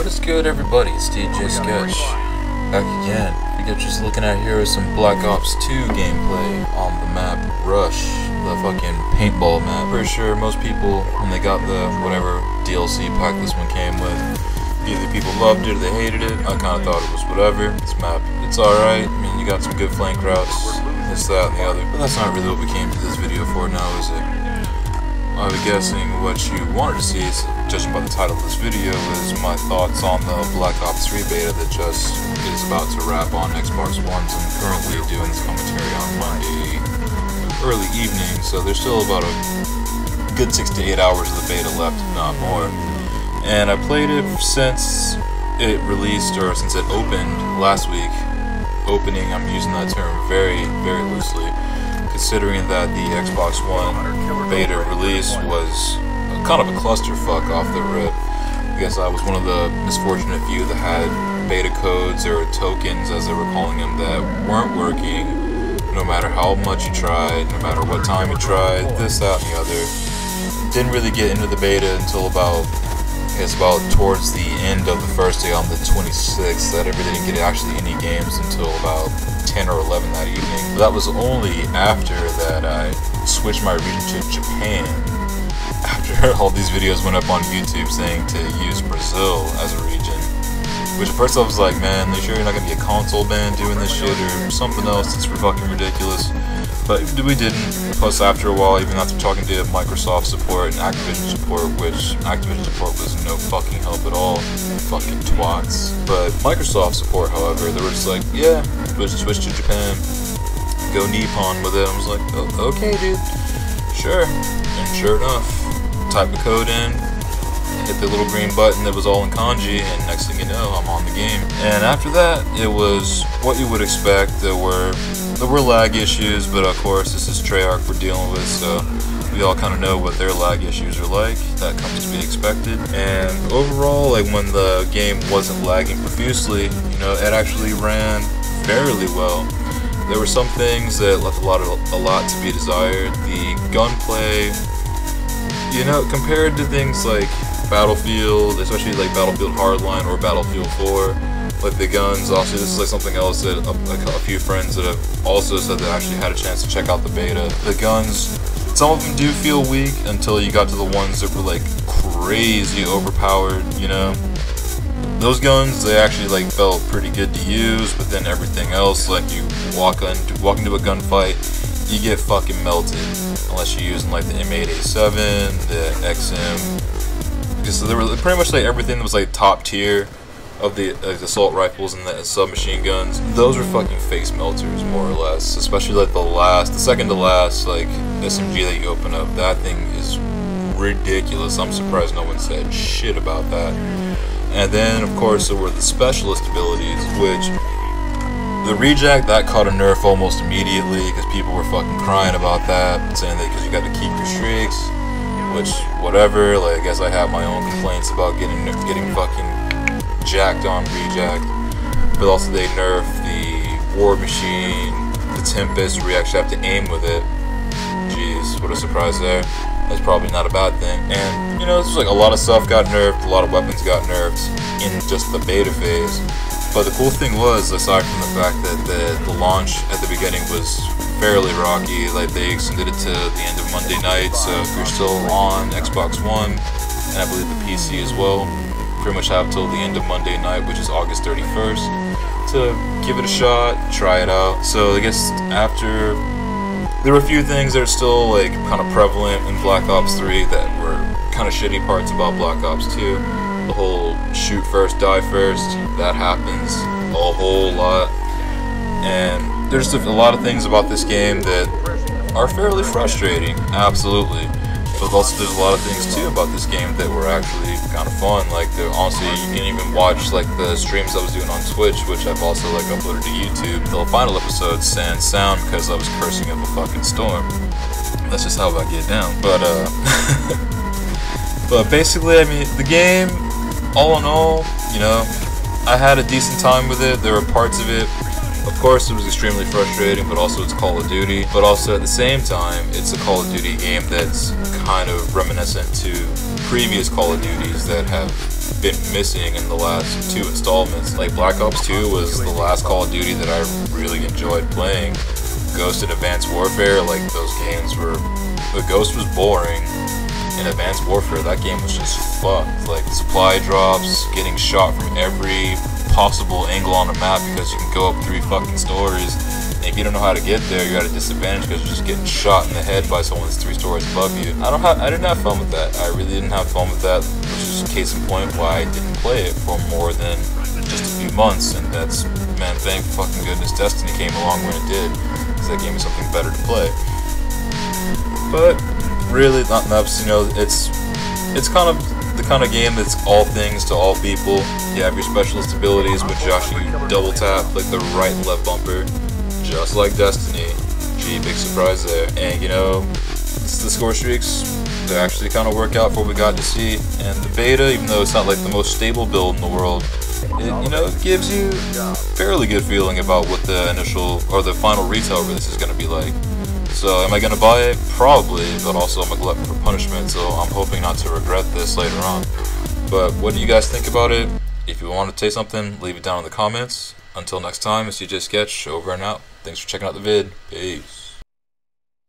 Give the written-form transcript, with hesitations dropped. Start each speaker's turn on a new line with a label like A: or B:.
A: What is good, everybody? It's DJ Sketch back again. You guys just looking at here is some Black Ops 2 gameplay on the map Rush, the fucking paintball map. Pretty sure most people, when they got the whatever DLC pack this one came with, either people loved it or they hated it. I kind of thought it was whatever. This map, it's alright. I mean, you got some good flank routes, this, that, and the other. But that's not really what we came to this video for now, is it? I'll be guessing what you wanted to see, judging by the title of this video, is my thoughts on the Black Ops 3 beta that just is about to wrap on Xbox Ones. I'm currently doing this commentary on Monday early evening, so there's still about a good 6 to 8 hours of the beta left, if not more. And I played it since it released, or since it opened last week. Opening, I'm using that term very, very loosely, considering that the Xbox One beta release was kind of a clusterfuck off the rip. I guess I was one of the misfortunate few that had beta codes or tokens, as they were calling them, that weren't working no matter how much you tried, no matter what time you tried, this, that, and the other. Didn't really get into the beta until about towards the end of the first day on the 26th, that I really didn't get actually any games until about 10 or 11 that evening. But that was only after that I switched my region to Japan, after all these videos went up on YouTube saying to use Brazil as a region. Which at first I was like, man, are you sure you're not going to be a console band doing this shit or something else that's fucking ridiculous? But we didn't. Plus, after a while, even after talking to Microsoft support and Activision support, which Activision support was no fucking help at all, fucking twats. But Microsoft support, however, they were just like, yeah, switch to Japan, go Nippon with it. I was like, oh, okay, dude, sure. And sure enough, type the code in, hit the little green button that was all in kanji, and next thing you know, I'm on the game. And after that, it was what you would expect. There were lag issues, but of course, this is Treyarch we're dealing with, so we all kind of know what their lag issues are like. That comes to be expected. And overall, like, when the game wasn't lagging profusely, you know, it actually ran fairly well. There were some things that left a lot to be desired. The gunplay, you know, compared to things like Battlefield, especially like Battlefield Hardline or Battlefield 4, like the guns, also this is like something else that a few friends that have also said that actually had a chance to check out the beta. The guns, some of them do feel weak until you got to the ones that were like crazy overpowered, you know. Those guns, they actually like felt pretty good to use, but then everything else, like you walk into a gunfight, you get fucking melted unless you're using like the M8A7, the XM. Because there were pretty much like everything that was like top tier of the assault rifles and the submachine guns. Those were fucking face melters, more or less. Especially like the second to last, like SMG that you open up. That thing is ridiculous. I'm surprised no one said shit about that. And then, of course, there were the specialist abilities, which the reject, that caught a nerf almost immediately because people were fucking crying about that, saying that because you got to keep your streaks, which, whatever. Like, I guess I have my own complaints about getting fucking jacked on reject. But also they nerfed the War Machine, the Tempest, where you actually have to aim with it. Jeez, what a surprise there. That's probably not a bad thing. And, you know, it's like a lot of stuff got nerfed, a lot of weapons got nerfed in just the beta phase. But the cool thing was, aside from the fact that the launch at the beginning was fairly rocky, like they extended it to the end of Monday night, so if you're still on Xbox One, and I believe the PC as well, pretty much have till the end of Monday night, which is August 31st, to give it a shot, try it out. So I guess after, there were a few things that are still like kind of prevalent in Black Ops 3 that were kind of shitty parts about Black Ops 2. The whole shoot first, die first, that happens a whole lot. And there's a lot of things about this game that are fairly frustrating, absolutely. But also there's a lot of things too about this game that were actually kind of fun. Like, honestly, you can even watch like the streams I was doing on Twitch, which I've also like uploaded to YouTube. The final episode sans sound because I was cursing up a fucking storm. That's just how I get down. But but basically, I mean, the game, all in all, you know, I had a decent time with it. There were parts of it Of course, it was extremely frustrating, but also it's Call of Duty. But also at the same time, it's a Call of Duty game that's kind of reminiscent to previous Call of Duties that have been missing in the last 2 installments. Like Black Ops 2 was the last Call of Duty that I really enjoyed playing. Ghost and Advanced Warfare, like those games were... The Ghost was boring. In Advanced Warfare, that game was just fucked. Like supply drops, getting shot from every possible angle on the map because you can go up 3 fucking stories. And if you don't know how to get there, you're at a disadvantage because you're just getting shot in the head by someone that's 3 stories above you. I didn't have fun with that. I really didn't have fun with that, which is case in point why I didn't play it for more than just a few months. And that's, man, thank fucking goodness Destiny came along when it did, because that gave me something better to play. But really, that's, you know, it's kind of the kind of game that's all things to all people. You have your specialist abilities, which actually double tap like the right and left bumper, just like Destiny. Gee, big surprise there. And you know, the score streaks, they actually kind of work out for what we got to see. And the beta, even though it's not like the most stable build in the world, it, you know, it gives you a fairly good feeling about what the initial or the final retail release is going to be like. So am I going to buy it? Probably, but also I'm a glutton for punishment, so I'm hoping not to regret this later on. But what do you guys think about it? If you want to say something, leave it down in the comments. Until next time, it's CJ Sketch, over and out. Thanks for checking out the vid. Peace.